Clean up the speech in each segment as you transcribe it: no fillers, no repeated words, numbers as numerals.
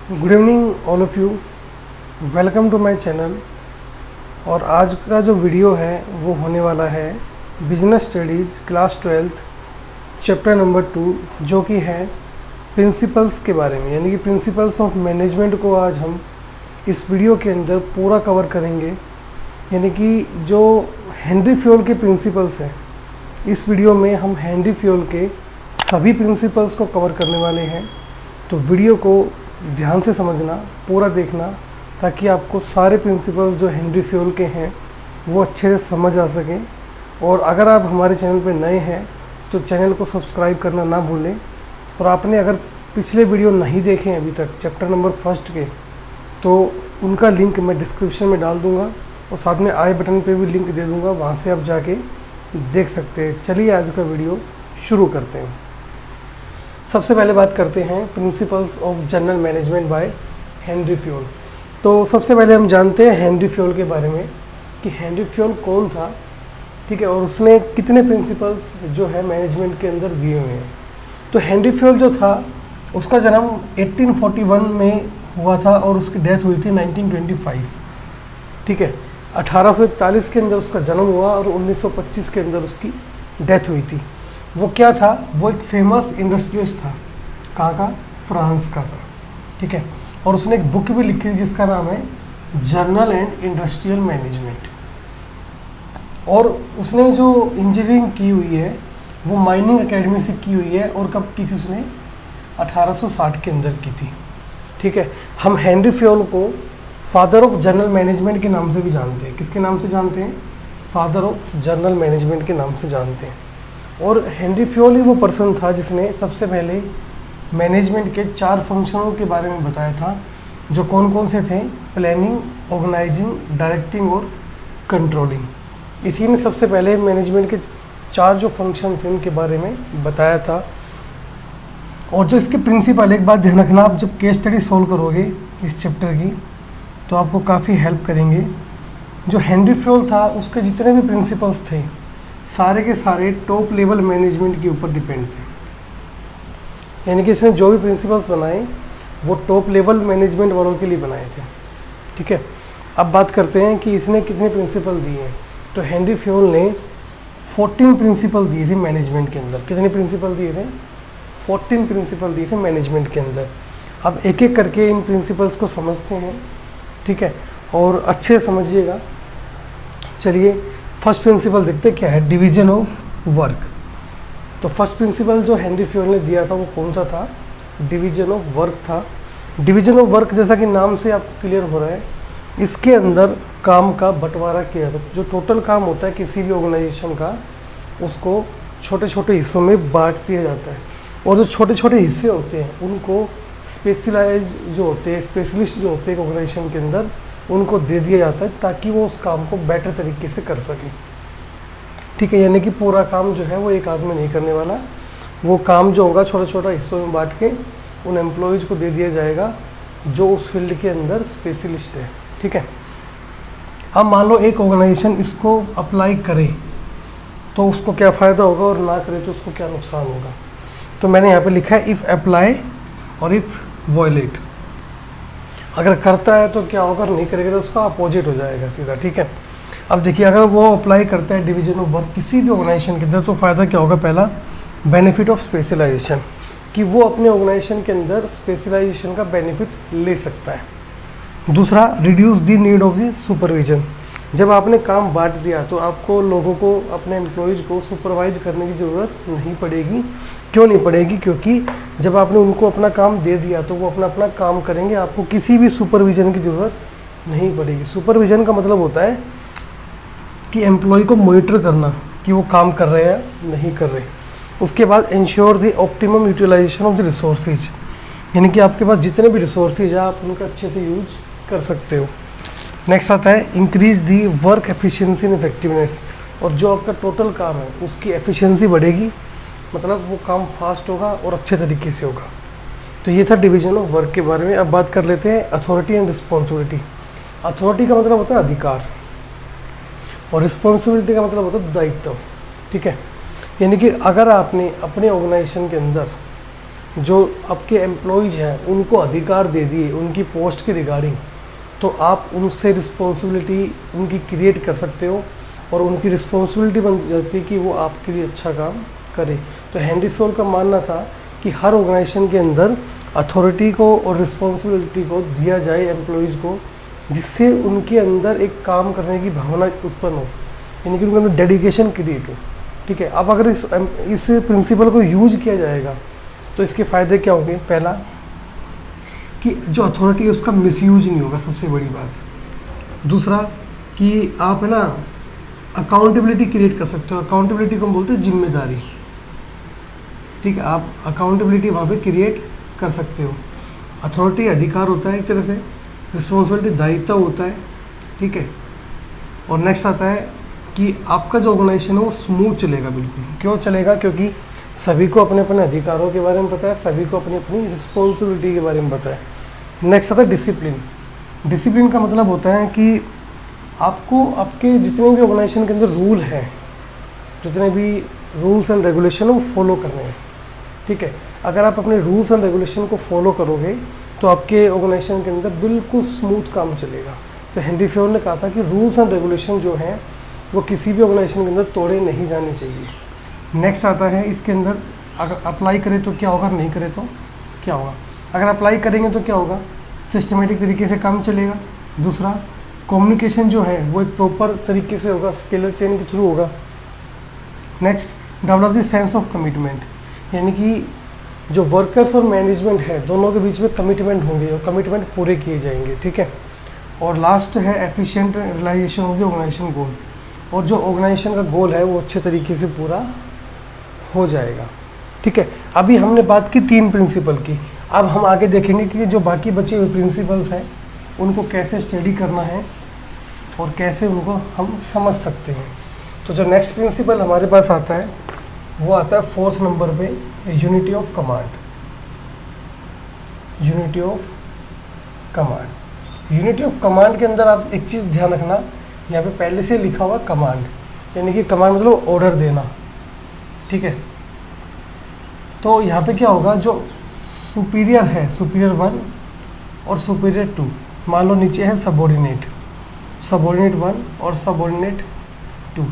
Good evening all of you, welcome to my channel. और आज का जो वीडियो है वो होने वाला है business studies class 12th chapter number 2, जो कि है प्रिंसिपल्स के बारे में, यानी कि प्रिंसिपल्स ऑफ मैनेजमेंट को आज हम इस वीडियो के अंदर पूरा कवर करेंगे। यानी कि जो हेनरी फ्योल के प्रिंसिपल्स हैं, इस वीडियो में हम हेनरी फ्योल के सभी प्रिंसिपल्स को कवर करने वाले हैं। तो वीडियो को ध्यान से समझना, पूरा देखना, ताकि आपको सारे प्रिंसिपल्स जो हेनरी फ्योल के हैं वो अच्छे से समझ आ सकें। और अगर आप हमारे चैनल पर नए हैं तो चैनल को सब्सक्राइब करना ना भूलें। और आपने अगर पिछले वीडियो नहीं देखे हैं अभी तक चैप्टर नंबर 1 के, तो उनका लिंक मैं डिस्क्रिप्शन में डाल दूंगा और साथ में आई बटन पे भी लिंक दे दूंगा, वहाँ से आप जाके देख सकते हैं। चलिए आज का वीडियो शुरू करते हैं। सबसे पहले बात करते हैं principles of general management by Henry Fayol. तो सबसे पहले हम जानते हैं हेनरी फ्योल के बारे में कि हेनरी फ्योल कौन था, ठीक है, और उसने कितने प्रिंसिपल्स जो है मैनेजमेंट के अंदर दिए हुए हैं। तो हेनरी फ्योल जो था उसका जन्म 1841 में हुआ था और उसकी डेथ हुई थी 1925, ठीक है। 1841 के अंदर उसका जन्म हुआ और 1925 के अंदर उसकी डेथ हुई थी। वो क्या था? वो एक फेमस इंडस्ट्रियलिस्ट था। कहाँ का? फ्रांस का था, ठीक है। और उसने एक बुक भी लिखी थी जिसका नाम है जर्नल एंड इंडस्ट्रियल मैनेजमेंट। और उसने जो इंजीनियरिंग की हुई है वो माइनिंग एकेडमी से की हुई है। और कब की थी उसने? 1860 के अंदर की थी, ठीक है। हम हेनरी फ्योल को फादर ऑफ जनरल मैनेजमेंट के नाम से भी जानते हैं। किसके नाम से जानते हैं? फादर ऑफ जनरल मैनेजमेंट के नाम से जानते हैं। और हेनरी फ्योल ही वो पर्सन था जिसने सबसे पहले मैनेजमेंट के 4 फंक्शनों के बारे में बताया था, जो कौन कौन से थे? प्लानिंग, ऑर्गेनाइजिंग, डायरेक्टिंग और कंट्रोलिंग। इसी ने सबसे पहले मैनेजमेंट के 4 जो फंक्शन थे उनके बारे में बताया था। और जो इसके प्रिंसिपल, एक बात ध्यान रखना, आप जब केस स्टडी सोल्व करोगे इस चैप्टर की तो आपको काफ़ी हेल्प करेंगे। जो हेनरी फ्योल था उसके जितने भी प्रिंसिपल्स थे सारे के सारे टॉप लेवल मैनेजमेंट के ऊपर डिपेंड थे। यानी कि इसने जो भी प्रिंसिपल्स बनाए वो टॉप लेवल मैनेजमेंट वालों के लिए बनाए थे, ठीक है। अब बात करते हैं कि इसने कितने प्रिंसिपल दिए हैं। तो हेनरी फ्योल ने 14 प्रिंसिपल दिए थे मैनेजमेंट के अंदर। कितने प्रिंसिपल दिए थे? 14 प्रिंसिपल दिए थे मैनेजमेंट के अंदर। अब एक एक करके इन प्रिंसिपल्स को समझते हैं, ठीक है, और अच्छे से समझिएगा। चलिए फर्स्ट प्रिंसिपल देखते क्या है, डिवीजन ऑफ वर्क। तो फर्स्ट प्रिंसिपल जो हेनरी फ्योल ने दिया था वो कौन सा था? डिवीजन ऑफ वर्क था। डिवीजन ऑफ वर्क, जैसा कि नाम से आपको क्लियर हो रहा है, इसके अंदर काम का बंटवारा किया जाता है। जो टोटल काम होता है किसी भी ऑर्गेनाइजेशन का, उसको छोटे छोटे हिस्सों में बांट दिया जाता है। और जो छोटे छोटे हिस्से होते हैं उनको स्पेशलाइज जो होते हैं, स्पेशलिस्ट जो होते हैं ऑर्गेनाइजेशन के अंदर, उनको दे दिया जाता है ताकि वो उस काम को बेटर तरीके से कर सकें, ठीक है। यानी कि पूरा काम जो है वो एक आदमी नहीं करने वाला। वो काम जो होगा छोटा छोटा हिस्सों में बांट के उन एम्प्लॉयज़ को दे दिया जाएगा जो उस फील्ड के अंदर स्पेशलिस्ट है, ठीक है। अब मान लो एक ऑर्गेनाइजेशन इसको अप्लाई करे तो उसको क्या फ़ायदा होगा, और ना करे तो उसको क्या नुकसान होगा। तो मैंने यहाँ पे लिखा है इफ़ अप्लाई और इफ़ वॉयलेट। अगर करता है तो क्या होगा, नहीं करेगा तो उसका अपोजिट हो जाएगा सीधा, ठीक है। अब देखिए, अगर वो अप्लाई करता है डिवीजन ऑफ वर्क किसी भी ऑर्गेनाइजेशन के अंदर तो फ़ायदा क्या होगा? पहला, बेनिफिट ऑफ स्पेशलाइजेशन, कि वो अपने ऑर्गेनाइजेशन के अंदर स्पेशलाइजेशन का बेनिफिट ले सकता है। दूसरा, reduce the need of the supervision. जब आपने काम बांट दिया तो आपको लोगों को, अपने एम्प्लॉयज़ को सुपरवाइज करने की ज़रूरत नहीं पड़ेगी। क्यों नहीं पड़ेगी? क्योंकि जब आपने उनको अपना काम दे दिया तो वो अपना अपना काम करेंगे, आपको किसी भी सुपरविज़न की ज़रूरत नहीं पड़ेगी। सुपरविज़न का मतलब होता है कि एम्प्लॉय को मॉनिटर करना कि वो काम कर रहे हैं नहीं कर रहे। उसके बाद ensure the optimum utilisation of the resources, यानी कि आपके पास जितने भी रिसोर्सेज हैं आप उनका अच्छे से यूज कर सकते हो। नेक्स्ट आता है increase the work efficiency and effectiveness. और जो आपका टोटल काम है उसकी एफिशिएंसी बढ़ेगी, मतलब वो काम फास्ट होगा और अच्छे तरीके से होगा। तो ये था डिवीजन ऑफ वर्क के बारे में। अब बात कर लेते हैं अथॉरिटी एंड रिस्पॉन्सिबिलिटी। अथॉरिटी का मतलब होता है अधिकार और रिस्पॉन्सिबिलिटी का मतलब होता है दायित्व, ठीक है। यानी कि अगर आपने अपने ऑर्गेनाइजेशन के अंदर जो आपके एम्प्लॉयज़ हैं उनको अधिकार दे दिए उनकी पोस्ट के रिगार्डिंग, तो आप उनसे रिस्पॉन्सिबिलिटी उनकी क्रिएट कर सकते हो और उनकी रिस्पॉन्सिबिलिटी बन जाती है कि वो आपके लिए अच्छा काम करे। तो हेनरी फयोल का मानना था कि हर ऑर्गेनाइजेशन के अंदर अथॉरिटी को और रिस्पॉन्सिबिलिटी को दिया जाए एम्प्लॉयज़ को, जिससे उनके अंदर एक काम करने की भावना उत्पन्न हो, यानी कि उनके अंदर डेडिकेशन क्रिएट हो। ठीक है, अब अगर इस प्रिंसिपल को यूज किया जाएगा तो इसके फ़ायदे क्या होंगे? पहला कि जो अथॉरिटी है उसका मिसयूज नहीं होगा, सबसे बड़ी बात। दूसरा कि आप है ना अकाउंटेबिलिटी क्रिएट कर सकते हो। अकाउंटेबिलिटी को हम बोलते हैं जिम्मेदारी। ठीक है, आप अकाउंटेबिलिटी वहाँ पे क्रिएट कर सकते हो। अथॉरिटी अधिकार होता है एक तरह से, रिस्पॉन्सिबिलिटी दायित्व होता है। ठीक है, और नेक्स्ट आता है कि आपका जो ऑर्गेनाइजेशन है वो स्मूथ चलेगा। बिल्कुल क्यों चलेगा? क्योंकि सभी को अपने अपने अधिकारों के बारे में पता है, सभी को अपनी अपनी रिस्पॉन्सिबिलिटी के बारे में पता है। नेक्स्ट आता है डिसिप्लिन। डिसिप्लिन का मतलब होता है कि आपको आपके जितने भी ऑर्गेनाइजेशन के अंदर रूल हैं, जितने भी रूल्स एंड रेगुलेशन है वो फॉलो करने हैं। ठीक है, अगर आप अपने रूल्स एंड रेगुलेशन को फॉलो करोगे तो आपके ऑर्गेनाइजेशन के अंदर बिल्कुल स्मूथ काम चलेगा। तो हेनरी फयोल ने कहा था कि रूल्स एंड रेगुलेशन जो हैं वो किसी भी ऑर्गेनाइजेशन के अंदर तोड़े नहीं जाने चाहिए। नेक्स्ट आता है इसके अंदर अगर अप्लाई करें तो क्या होगा, नहीं करें तो क्या होगा। अगर अप्लाई करेंगे तो क्या होगा? सिस्टमेटिक तरीके से काम चलेगा। दूसरा, कम्युनिकेशन जो है वो एक प्रॉपर तरीके से होगा, स्केलर चेन के थ्रू होगा। Next, develop the sense of commitment, यानी कि जो वर्कर्स और मैनेजमेंट है दोनों के बीच में कमिटमेंट होंगे और कमिटमेंट पूरे किए जाएंगे। ठीक है, और लास्ट है efficient realisation of the organisation goal, और जो ऑर्गेनाइजेशन का गोल है वो अच्छे तरीके से पूरा हो जाएगा। ठीक है, अभी हमने बात की 3 प्रिंसिपल की। अब हम आगे देखेंगे कि जो बाकी बचे हुए प्रिंसिपल्स हैं उनको कैसे स्टडी करना है और कैसे उनको हम समझ सकते हैं। तो जो नेक्स्ट प्रिंसिपल हमारे पास आता है वो आता है 4th नंबर पे, unity of command. Unity of command. Unity of command के अंदर आप एक चीज़ ध्यान रखना, यहाँ पे पहले से लिखा हुआ कमांड, यानी कि कमांड मतलब ऑर्डर देना। ठीक है, तो यहाँ पे क्या होगा, जो सुपीरियर है, सुपीरियर 1 और सुपीरियर 2, मान लो नीचे है सबऑर्डिनेट, सबऑर्डिनेट 1 और सबऑर्डिनेट 2।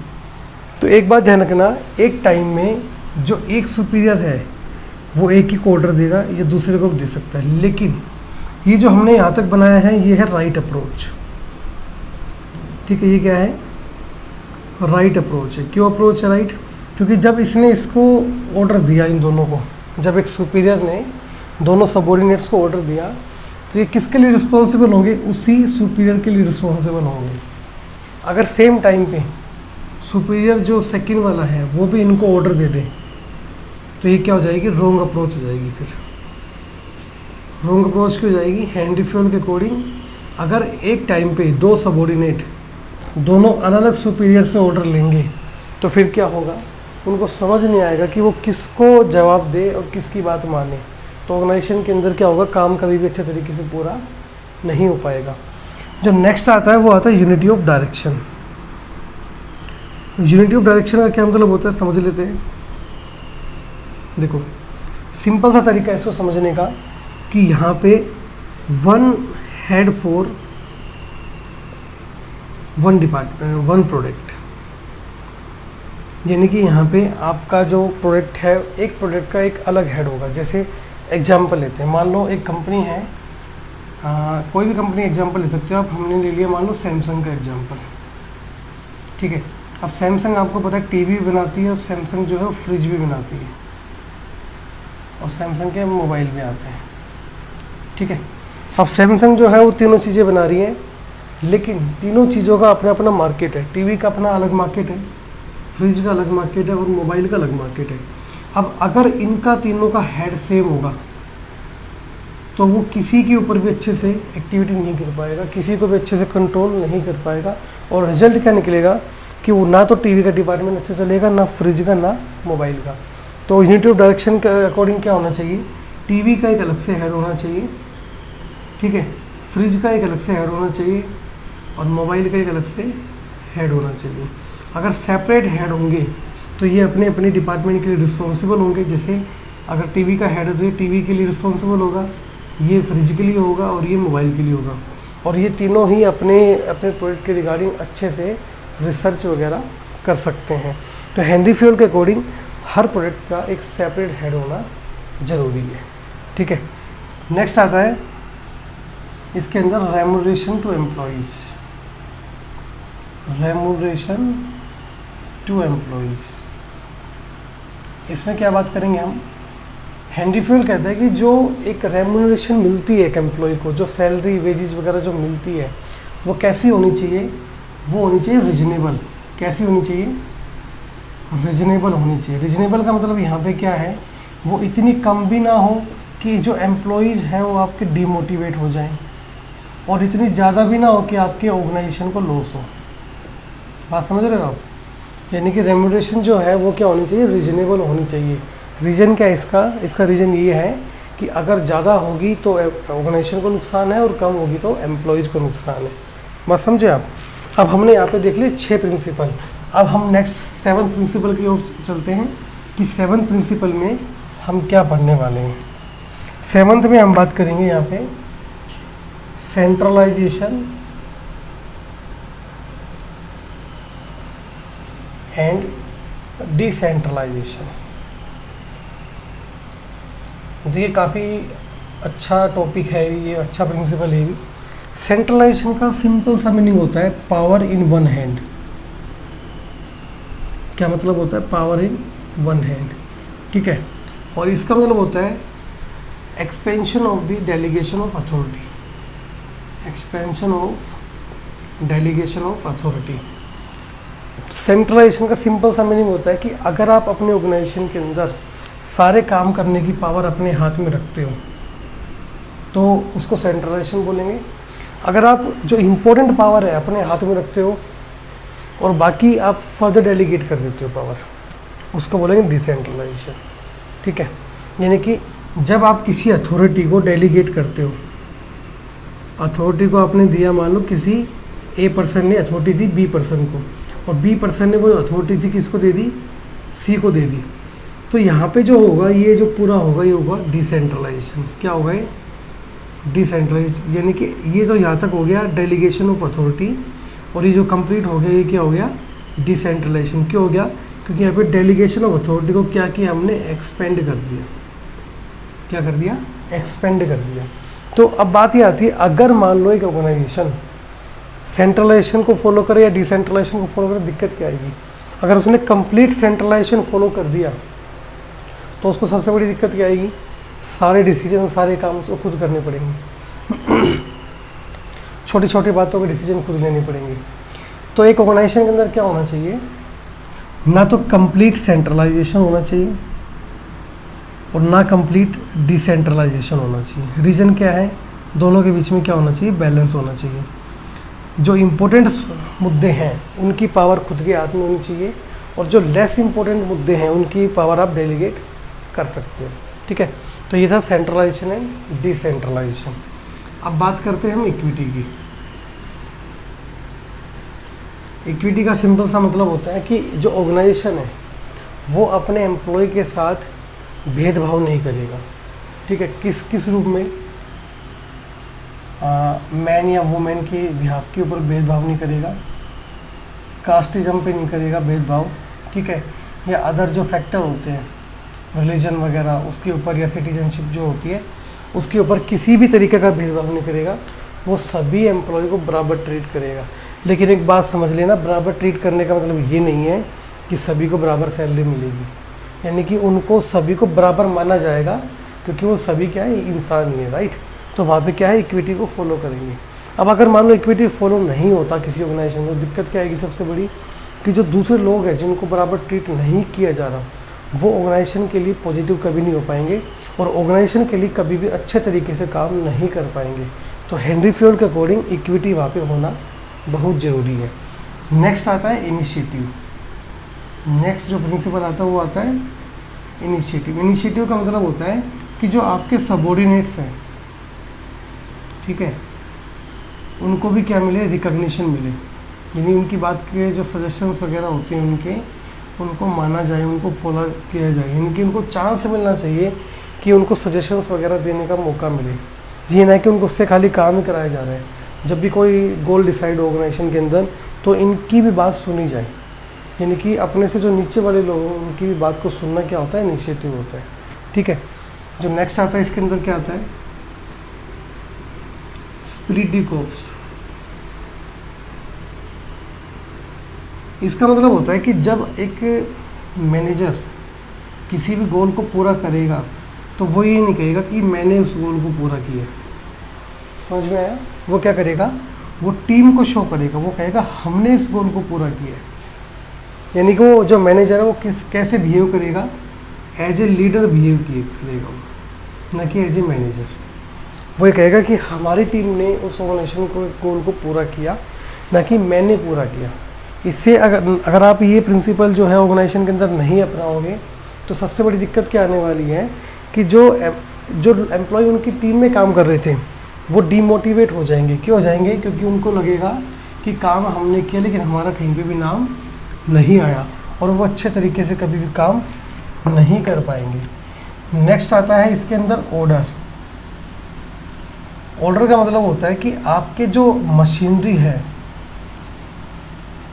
तो एक बात ध्यान रखना, एक टाइम में जो एक सुपीरियर है वो एक ही को ऑर्डर देगा या दूसरे को भी दे सकता है, लेकिन ये जो हमने यहाँ तक बनाया है ये है राइट अप्रोच। ठीक है, ये क्या है? राइट अप्रोच है। क्यों अप्रोच है राइट? क्योंकि जब इसने इसको ऑर्डर दिया, इन दोनों को, जब एक सुपीरियर ने दोनों सबऑर्डिनेट्स को ऑर्डर दिया तो ये किसके लिए रिस्पॉन्सिबल होंगे? उसी सुपीरियर के लिए रिस्पॉन्सिबल होंगे। अगर सेम टाइम पे सुपीरियर जो सेकंड वाला है वो भी इनको ऑर्डर दे दे तो ये क्या हो जाएगी? रॉन्ग अप्रोच हो जाएगी। फिर रॉन्ग अप्रोच क्यों हो जाएगी? हेनरी फयोल के अकॉर्डिंग अगर एक टाइम पे 2 सबऑर्डिनेट दोनों अलग अलग सुपीरियर से ऑर्डर लेंगे तो फिर क्या होगा? उनको समझ नहीं आएगा कि वो किसको जवाब दे और किसकी बात माने। तो ऑर्गेनाइजेशन के अंदर क्या होगा? काम कभी भी अच्छे तरीके से पूरा नहीं हो पाएगा। जो नेक्स्ट आता है वो आता है unity of direction. Unity of direction का क्या मतलब होता है, समझ लेते हैं। देखो, सिंपल सा तरीका है इसको समझने का कि यहाँ पे 1 हेड फॉर 1 प्रोडक्ट, यानी कि यहाँ पे आपका जो प्रोडक्ट है, एक प्रोडक्ट का एक अलग हेड होगा। जैसे एग्जांपल लेते हैं, मान लो एक कंपनी है, कोई भी कंपनी एग्जांपल ले सकते हो आप। हमने ले लिया मान लो सैमसंग का एग्जांपल। ठीक है, अब सैमसंग आपको पता है टीवी भी बनाती है और सैमसंग जो है वो फ्रिज भी बनाती है और सैमसंग के मोबाइल भी आते हैं। ठीक है, अब सैमसंग जो है वो तीनों चीज़ें बना रही है, लेकिन तीनों चीज़ों का अपना अपना मार्केट है। टीवी का अपना अलग मार्केट है, फ्रिज का अलग मार्केट है और मोबाइल का अलग मार्केट है। अब अगर इनका तीनों का हेड सेम होगा तो वो किसी के ऊपर भी अच्छे से एक्टिविटी नहीं कर पाएगा, किसी को भी अच्छे से कंट्रोल नहीं कर पाएगा, और रिजल्ट क्या निकलेगा कि वो ना तो टीवी का डिपार्टमेंट अच्छे चलेगा, ना फ्रिज का, ना मोबाइल का। तो यूनिटी ऑफ डायरेक्शन के अकॉर्डिंग क्या होना चाहिए? टीवी का एक अलग से हेड होना चाहिए, ठीक है, फ्रिज का एक अलग से हेड होना चाहिए और मोबाइल का एक अलग से हेड होना चाहिए। अगर सेपरेट हेड होंगे तो ये अपने अपने डिपार्टमेंट के लिए रिस्पॉन्सिबल होंगे। जैसे अगर टीवी का हेड है तो ये टीवी के लिए रिस्पॉन्सिबल होगा, ये फ्रिज के लिए होगा और ये मोबाइल के लिए होगा। और ये तीनों ही अपने अपने प्रोडक्ट के रिगार्डिंग अच्छे से रिसर्च वगैरह कर सकते हैं। तो हेनरी फ्यूल के अकॉर्डिंग हर प्रोडक्ट का एक सेपरेट हेड होना ज़रूरी है, ठीक है। नेक्स्ट आता है इसके अंदर remuneration to employees. Remuneration to employees, इसमें क्या बात करेंगे हम। हेनरी फ्यूल कहता है कि जो एक रेम्यूनरेशन मिलती है एक एम्प्लॉय को, जो सैलरी वेजेस वगैरह जो मिलती है वो कैसी होनी चाहिए, वो होनी चाहिए रिजनेबल। कैसी होनी चाहिए, रिजनेबल होनी चाहिए। रिजनेबल का मतलब यहाँ पे क्या है, वो इतनी कम भी ना हो कि जो एम्प्लॉयज़ हैं वो आपके डिमोटिवेट हो जाएं, और इतनी ज़्यादा भी ना हो कि आपके ऑर्गेनाइजेशन को लॉस हो। बात समझ रहे हो आप। यानी कि रेम्यूनरेशन जो है वो क्या होनी चाहिए, रीजनेबल होनी चाहिए। रीज़न क्या है इसका रीज़न ये है कि अगर ज़्यादा होगी तो ऑर्गेनाइजेशन को नुकसान है और कम होगी तो एम्प्लॉयज़ को नुकसान है। बात समझे आप। अब हमने यहाँ पे देख लिए 6 प्रिंसिपल। अब हम नेक्स्ट 7th प्रिंसिपल की ओर चलते हैं कि 7th प्रिंसिपल में हम क्या पढ़ने वाले हैं। 7th में हम बात करेंगे यहाँ पे सेंट्रलाइजेशन एंड डिसेंट्रलाइजेशन। देखिए काफ़ी अच्छा टॉपिक है ये, अच्छा प्रिंसिपल है भी। सेंट्रलाइजेशन का सिंपल सा मीनिंग होता है पावर इन वन हैंड। क्या मतलब होता है, पावर इन वन हैंड, ठीक है। और इसका मतलब होता है expansion of the delegation of authority. Expansion of delegation of authority. Centralisation का सिंपल सा मीनिंग होता है कि अगर आप अपने ऑर्गेनाइजेशन के अंदर सारे काम करने की पावर अपने हाथ में रखते हो तो उसको सेंट्रलाइजेशन बोलेंगे। अगर आप जो इम्पोर्टेंट पावर है अपने हाथ में रखते हो और बाकी आप फर्दर डेलीगेट कर देते हो पावर, उसको बोलेंगे डिसेंट्रलाइजेशन, ठीक है। यानी कि जब आप किसी अथॉरिटी को डेलीगेट करते हो, अथॉरिटी को आपने दिया, मान लो किसी ए पर्सन ने अथॉरिटी दी बी पर्सन को, और बी पर्सन ने वो अथॉरिटी थी किसको दे दी, सी को दे दी। तो यहाँ पे जो होगा, ये जो पूरा होगा ये होगा डिसेंट्रलाइजेशन। क्या होगा ये, डिसेंट्रलाइज। यानी कि ये तो यहाँ तक हो गया डेलीगेशन ऑफ अथॉरिटी, और ये जो कंप्लीट हो गया ये क्या हो गया, डिसेंट्रलाइजेशन। क्यों हो गया, क्योंकि यहाँ पे डेलीगेशन ऑफ अथॉरिटी को क्या किया हमने, एक्सपेंड कर दिया। क्या कर दिया, एक्सपेंड कर दिया। तो अब बात ये आती है, अगर मान लो एक ऑर्गेनाइजेशन सेंट्रलाइजेशन को फॉलो करे या डिसेंट्रलाइजेशन को फॉलो करे, दिक्कत क्या आएगी। अगर उसने कंप्लीट सेंट्रलाइजेशन फॉलो कर दिया तो उसको सबसे बड़ी दिक्कत क्या आएगी, सारे डिसीजन सारे काम उसको खुद करने पड़ेंगे। छोटी छोटी बातों के डिसीजन खुद लेने पड़ेंगे। तो एक ऑर्गेनाइजेशन के अंदर क्या होना चाहिए, ना तो कंप्लीट सेंट्रलाइजेशन होना चाहिए और ना कंप्लीट डिसेंट्रलाइजेशन होना चाहिए। रीज़न क्या है, दोनों के बीच में क्या होना चाहिए, बैलेंस होना चाहिए। जो इम्पोर्टेंट मुद्दे हैं उनकी पावर खुद के हाथ में होनी चाहिए, और जो लेस इम्पोर्टेंट मुद्दे हैं उनकी पावर आप डेलीगेट कर सकते हो, ठीक है। तो ये था सेंट्रलाइजेशन एंड डिसेंट्रलाइजेशन। अब बात करते हैं हम इक्विटी की। इक्विटी का सिंपल सा मतलब होता है कि जो ऑर्गेनाइजेशन है वो अपने एम्प्लॉय के साथ भेदभाव नहीं करेगा, ठीक है। किस किस रूप में, मैन या वुमेन के बिहाफ के ऊपर भेदभाव नहीं करेगा, कास्टिज्म पे नहीं करेगा भेदभाव, ठीक है, या अदर जो फैक्टर होते हैं रिलीजन वगैरह उसके ऊपर, या सिटीजनशिप जो होती है उसके ऊपर किसी भी तरीके का भेदभाव नहीं करेगा। वो सभी एम्प्लॉय को बराबर ट्रीट करेगा। लेकिन एक बात समझ लेना, बराबर ट्रीट करने का मतलब ये नहीं है कि सभी को बराबर सैलरी मिलेगी, यानी कि उनको सभी को बराबर माना जाएगा, क्योंकि वो सभी क्या है, इंसान ही है, राइट। तो वहाँ पे क्या है, इक्विटी को फॉलो करेंगे। अब अगर मान लो इक्विटी फॉलो नहीं होता किसी ऑर्गेनाइजेशन में, दिक्कत क्या आएगी सबसे बड़ी, कि जो दूसरे लोग हैं जिनको बराबर ट्रीट नहीं किया जा रहा, वो ऑर्गेनाइजेशन के लिए पॉजिटिव कभी नहीं हो पाएंगे और ऑर्गेनाइजेशन के लिए कभी भी अच्छे तरीके से काम नहीं कर पाएंगे। तो हेनरी फ्यूल के अकॉर्डिंग इक्विटी वहाँ पे होना बहुत ज़रूरी है। नेक्स्ट आता है इनिशिएटिव। नेक्स्ट जो प्रिंसिपल आता है वो आता है इनिशिएटिव। इनिशिएटिव का मतलब होता है कि जो आपके सबॉर्डिनेट्स हैं, ठीक है, उनको भी क्या मिले, रिकग्निशन मिले। यानी उनकी बात के जो सजेशंस वगैरह होते हैं उनके, उनको माना जाए, उनको फॉलो किया जाए, यानी कि उनको चांस मिलना चाहिए कि उनको सजेशंस वगैरह देने का मौका मिले। ये ना कि उनको उससे खाली काम ही कराया जा रहा है। जब भी कोई गोल डिसाइड हो ऑर्गेनाइजेशन के अंदर तो इनकी भी बात सुनी जाए, यानी कि अपने से जो नीचे वाले लोग हैं उनकी भी बात को सुनना क्या होता है, इनिशिएटिव होता है। ठीक है, जो नेक्स्ट आता है इसके अंदर क्या आता है, स्पिरिट डी कोर्प्स। इसका मतलब होता है कि जब एक मैनेजर किसी भी गोल को पूरा करेगा तो वो ये नहीं कहेगा कि मैंने उस गोल को पूरा किया। समझ में आया? वो क्या करेगा, वो टीम को शो करेगा, वो कहेगा हमने इस गोल को पूरा किया। यानी कि वो जो मैनेजर है वो कैसे बिहेव करेगा, एज ए लीडर बिहेव करेगा वो, ना कि एज ए मैनेजर। वो ये कहेगा कि हमारी टीम ने उस ऑर्गेनाइजेशन को गोल को पूरा किया, ना कि मैंने पूरा किया। इससे अगर आप ये प्रिंसिपल जो है ऑर्गेनाइजेशन के अंदर नहीं अपनाओगे तो सबसे बड़ी दिक्कत क्या आने वाली है कि जो एम्प्लॉय उनकी टीम में काम कर रहे थे वो डीमोटिवेट हो जाएंगे। क्यों हो जाएंगे? क्योंकि उनको लगेगा कि काम हमने किया लेकिन हमारा कहीं पे भी नाम नहीं आया, और वो अच्छे तरीके से कभी भी काम नहीं कर पाएंगे। नेक्स्ट आता है इसके अंदर ऑर्डर। ऑर्डर का मतलब होता है कि आपके जो मशीनरी है,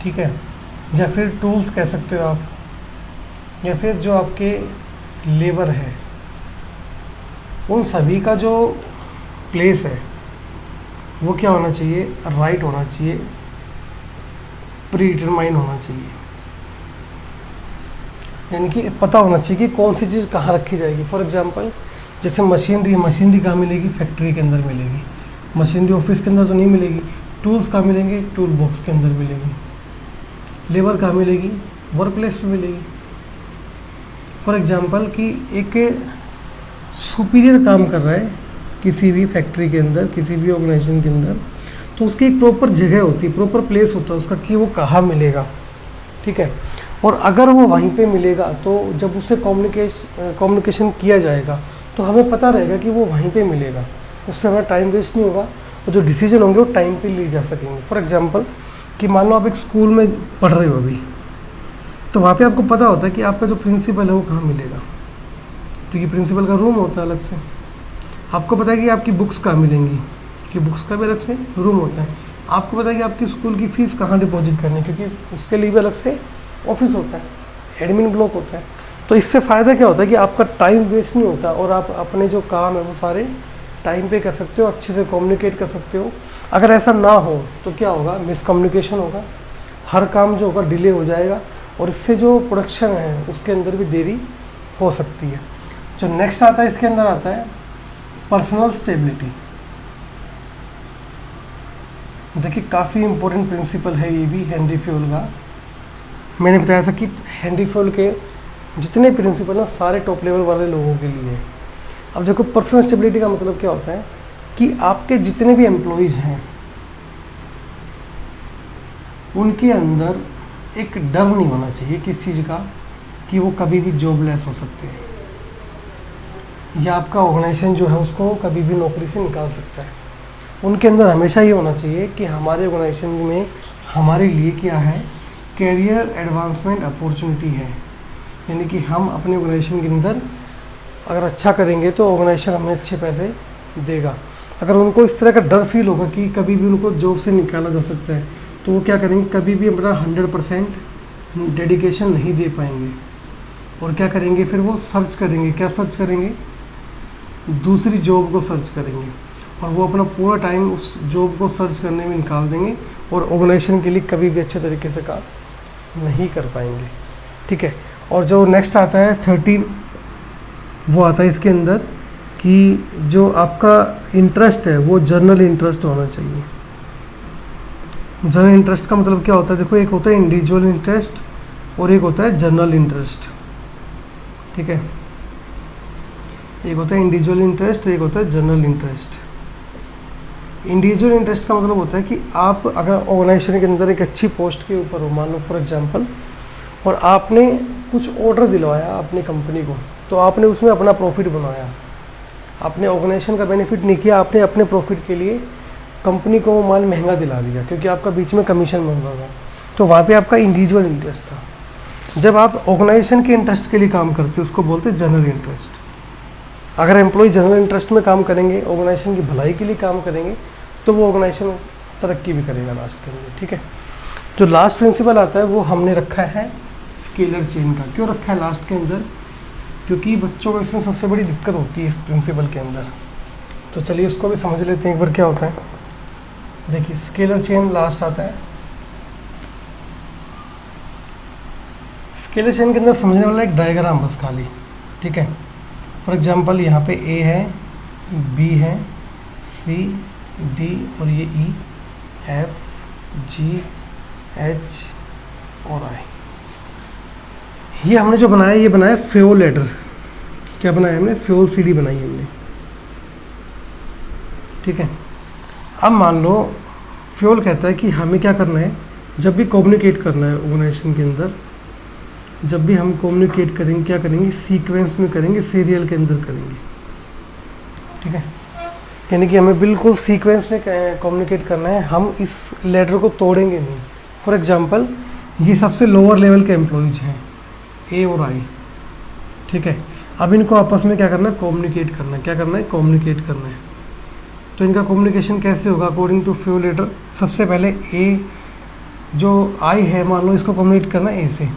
ठीक है, या फिर टूल्स कह सकते हो आप, या फिर जो आपके लेबर है, उन सभी का जो प्लेस है वो क्या होना चाहिए, राइट होना चाहिए, प्रीडिटरमाइन होना चाहिए। यानी कि पता होना चाहिए कि कौन सी चीज़ कहाँ रखी जाएगी। फॉर एग्जांपल जैसे मशीनरी कहाँ मिलेगी, फैक्ट्री के अंदर मिलेगी। मशीनरी ऑफिस के अंदर तो नहीं मिलेगी। टूल्स कहाँ मिलेंगे, टूल बॉक्स के अंदर मिलेगी। लेबर कहाँ मिलेगी, वर्क प्लेस पे मिलेगी। फॉर एग्जांपल कि एक सुपीरियर काम कर रहा है किसी भी फैक्ट्री के अंदर, किसी भी ऑर्गेनाइजेशन के अंदर, तो उसकी एक प्रॉपर जगह होती है, प्रॉपर प्लेस होता है उसका कि वो कहाँ मिलेगा। ठीक है, और अगर वो वहीं पे मिलेगा तो जब उससे कम्युनिकेशन किया जाएगा तो हमें पता रहेगा कि वो वहीं पे मिलेगा। उससे हमारा टाइम वेस्ट नहीं होगा और जो डिसीजन होंगे वो टाइम पे लिए जा सकेंगे। फॉर एग्जांपल कि मान लो आप एक स्कूल में पढ़ रहे हो अभी, तो वहाँ पे आपको पता होता है कि आपका जो प्रिंसिपल है वो कहाँ मिलेगा, क्योंकि प्रिंसिपल का रूम होता है अलग से। आपको पता है कि आपकी बुक्स कहाँ मिलेंगी, कि बुक्स का भी अलग से रूम होता है। आपको पता है कि आपकी स्कूल की फ़ीस कहाँ डिपॉजिट करनी है, क्योंकि उसके लिए भी अलग से ऑफिस होता है, एडमिन ब्लॉक होता है। तो इससे फ़ायदा क्या होता है कि आपका टाइम वेस्ट नहीं होता और आप अपने जो काम है वो सारे टाइम पे कर सकते हो, अच्छे से कम्युनिकेट कर सकते हो। अगर ऐसा ना हो तो क्या होगा, मिसकम्युनिकेशन होगा, हर काम जो होगा डिले हो जाएगा और इससे जो प्रोडक्शन है उसके अंदर भी देरी हो सकती है। जो नेक्स्ट आता है इसके अंदर आता है पर्सनल स्टेबिलिटी। देखिए काफ़ी इम्पोर्टेंट प्रिंसिपल है ये भी हेनरी फ्यूल का। मैंने बताया था कि हेनरी फ्यूल के जितने प्रिंसिपल हैं सारे टॉप लेवल वाले लोगों के लिए हैं। अब देखो पर्सनल स्टेबिलिटी का मतलब क्या होता है कि आपके जितने भी एम्प्लॉयज़ हैं उनके अंदर एक डर नहीं होना चाहिए किस चीज़ का कि वो कभी भी जॉबलेस हो सकते हैं या आपका ऑर्गेनाइजेशन जो है उसको कभी भी नौकरी से निकाल सकता है। उनके अंदर हमेशा ये होना चाहिए कि हमारे ऑर्गेनाइजेशन में हमारे लिए क्या है, कैरियर एडवांसमेंट अपॉर्चुनिटी है। यानी कि हम अपने ऑर्गेनाइजेशन के अंदर अगर अच्छा करेंगे तो ऑर्गेनाइजेशन हमें अच्छे पैसे देगा। अगर उनको इस तरह का डर फील होगा कि कभी भी उनको जॉब से निकाला जा सकता है तो वो क्या करेंगे, कभी भी अपना 100% डेडिकेशन नहीं दे पाएंगे। और क्या करेंगे फिर, वो सर्च करेंगे। क्या सर्च करेंगे, दूसरी जॉब को सर्च करेंगे और वो अपना पूरा टाइम उस जॉब को सर्च करने में निकाल देंगे और ऑर्गेनाइजेशन के लिए कभी भी अच्छे तरीके से काम नहीं कर पाएंगे। ठीक है, और जो नेक्स्ट आता है 13, वो आता है इसके अंदर कि जो आपका इंटरेस्ट है वो जर्नल इंटरेस्ट होना चाहिए। जर्नल इंटरेस्ट का मतलब क्या होता है, देखो एक होता है इंडिविजुअल इंटरेस्ट और एक होता है जर्नल इंटरेस्ट। ठीक है, एक होता है इंडिविजुअल इंटरेस्ट, एक होता है जर्नल इंटरेस्ट। इंडिविजुअल इंटरेस्ट का मतलब होता है कि आप अगर ऑर्गेनाइजेशन के अंदर एक अच्छी पोस्ट के ऊपर हो, मान लो फॉर एग्जांपल, और आपने कुछ ऑर्डर दिलवाया अपनी कंपनी को, तो आपने उसमें अपना प्रॉफिट बनाया। आपने ऑर्गेनाइजेशन का बेनिफिट नहीं किया, आपने अपने प्रॉफिट के लिए कंपनी को वो माल महंगा दिला दिया क्योंकि आपका बीच में कमीशन बन रहा था। तो वहाँ पे आपका इंडिविजुअल इंटरेस्ट था। जब आप ऑर्गेनाइजेशन के इंटरेस्ट के लिए काम करते हो उसको बोलते हैं जनरल इंटरेस्ट। अगर एम्प्लॉय जनरल इंटरेस्ट में काम करेंगे, ऑर्गेनाइजेशन की भलाई के लिए काम करेंगे, तो वो ऑर्गेनाइजेशन तरक्की भी करेगा लास्ट के अंदर। ठीक है, जो लास्ट प्रिंसिपल आता है वो हमने रखा है स्केलर चेन का। क्यों रखा है लास्ट के अंदर? क्योंकि बच्चों को इसमें सबसे बड़ी दिक्कत होती है इस प्रिंसिपल के अंदर। तो चलिए इसको भी समझ लेते हैं एक बार क्या होता है। देखिए स्केलर चेन लास्ट आता है। स्केलर चेन के अंदर समझने वाला एक डायग्राम बस खाली। ठीक है, फॉर एग्जांपल यहाँ पे ए है, बी है, सी, डी और ये ई, एफ, जी, एच और आई। ये हमने जो बनाया, ये बनाया फ्यूल लेडर। क्या बनाया हमने? फ्यूल सीढ़ी बनाई हमने। ठीक है, अब मान लो फ्यूल कहता है कि हमें क्या करना है, जब भी कम्युनिकेट करना है ऑर्गेनाइजेशन के अंदर, जब भी हम कम्युनिकेट करेंगे क्या करेंगे? सीक्वेंस में करेंगे, सीरियल के अंदर करेंगे। ठीक है, यानी कि हमें बिल्कुल सीक्वेंस में कम्युनिकेट करना है, हम इस लेटर को तोड़ेंगे नहीं। फॉर एग्जांपल ये सबसे लोअर लेवल के एम्प्लॉइज हैं, ए और आई। ठीक है, अब इनको आपस में क्या करना है? कम्युनिकेट करना है। क्या करना है? कम्युनिकेट करना है। तो इनका कम्युनिकेशन कैसे होगा अकॉर्डिंग टू फ्यू लेटर? सबसे पहले ए जो आई है, मान लो इसको कम्युनिकेट करना है ए से।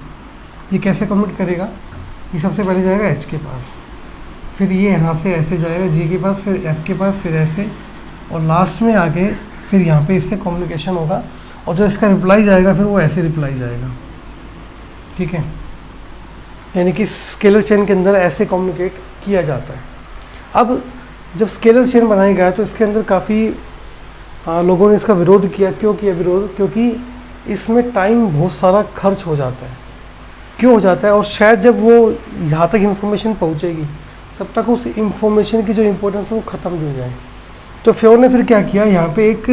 ये कैसे कम्युनिकेट करेगा? ये सबसे पहले जाएगा एच के पास, फिर ये यहाँ से ऐसे जाएगा जी के पास, फिर एफ के पास, फिर ऐसे, और लास्ट में आके फिर यहाँ पे इससे कम्युनिकेशन होगा, और जो इसका रिप्लाई जाएगा फिर वो ऐसे रिप्लाई जाएगा। ठीक है, यानी कि स्केलर चेन के अंदर ऐसे कम्युनिकेट किया जाता है। अब जब स्केलर चेन बनाया गया तो इसके अंदर काफ़ी लोगों ने इसका विरोध किया। क्यों किया विरोध? क्योंकि इसमें टाइम बहुत सारा खर्च हो जाता है। क्यों हो जाता है? और शायद जब वो यहाँ तक इन्फॉर्मेशन पहुँचेगी तब तक उस इन्फॉर्मेशन की जो इम्पोर्टेंस है वो ख़त्म भी हो जाए। तो फ्योर ने फिर क्या किया, यहाँ पे एक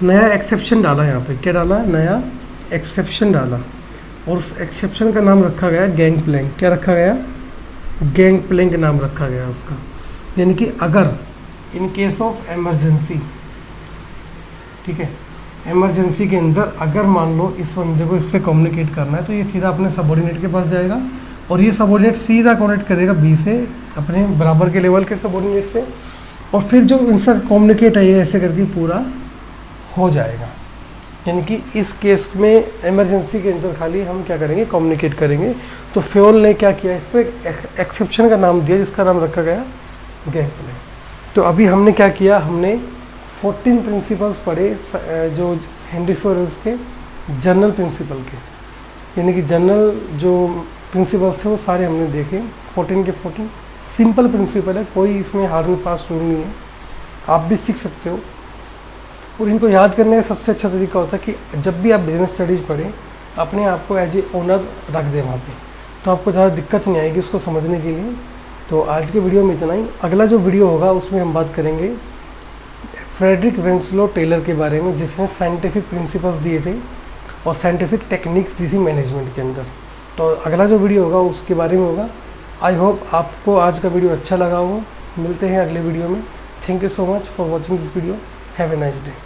नया एक्सेप्शन डाला। यहाँ पे क्या डाला? नया एक्सेप्शन डाला, और उस एक्सेप्शन का नाम रखा गया गैंग प्लैंक। क्या रखा गया? गैंग प्लैंक नाम रखा गया उसका। यानी कि अगर इन केस ऑफ एमरजेंसी, ठीक है, एमरजेंसी के अंदर अगर मान लो इस बंदे को इससे कम्युनिकेट करना है तो ये सीधा अपने सबऑर्डिनेट के पास जाएगा, और ये सबऑर्डिनेट सीधा कनेक्ट करेगा बी से, अपने बराबर के लेवल के सबऑर्डिनेट से, और फिर जो इनसे कम्युनिकेट है ये ऐसे करके पूरा हो जाएगा। यानी कि इस केस में इमरजेंसी के अंदर खाली हम क्या करेंगे? कम्युनिकेट करेंगे। तो फ्योल ने क्या किया? इस पर एक्सेप्शन का नाम दिया जिसका नाम रखा गया गैंग प्लैंक। तो अभी हमने क्या किया? हमने 14 प्रिंसिपल्स पढ़े जो हेनरी फ्योल के जनरल प्रिंसिपल के, यानी कि जनरल जो प्रिंसिपल्स थे वो सारे हमने देखे। 14 के 14 सिंपल प्रिंसिपल है, कोई इसमें हार्ड एंड फास्ट रूल नहीं है, आप भी सीख सकते हो। और इनको याद करने का सबसे अच्छा तरीका होता है कि जब भी आप बिजनेस स्टडीज़ पढ़ें अपने आप को एज ए ओनर रख दें वहाँ पे, तो आपको ज़्यादा दिक्कत नहीं आएगी उसको समझने के लिए। तो आज के वीडियो में इतना ही। अगला जो वीडियो होगा उसमें हम बात करेंगे फ्रेडरिक वेंसलो टेलर के बारे में, जिसने साइंटिफिक प्रिंसिपल्स दिए थे और साइंटिफिक टेक्निक्स दी थी मैनेजमेंट के अंदर। तो अगला जो वीडियो होगा उसके बारे में होगा। आई होप आपको आज का वीडियो अच्छा लगा हो। मिलते हैं अगले वीडियो में। Thank you so much for watching this video. Have a nice day.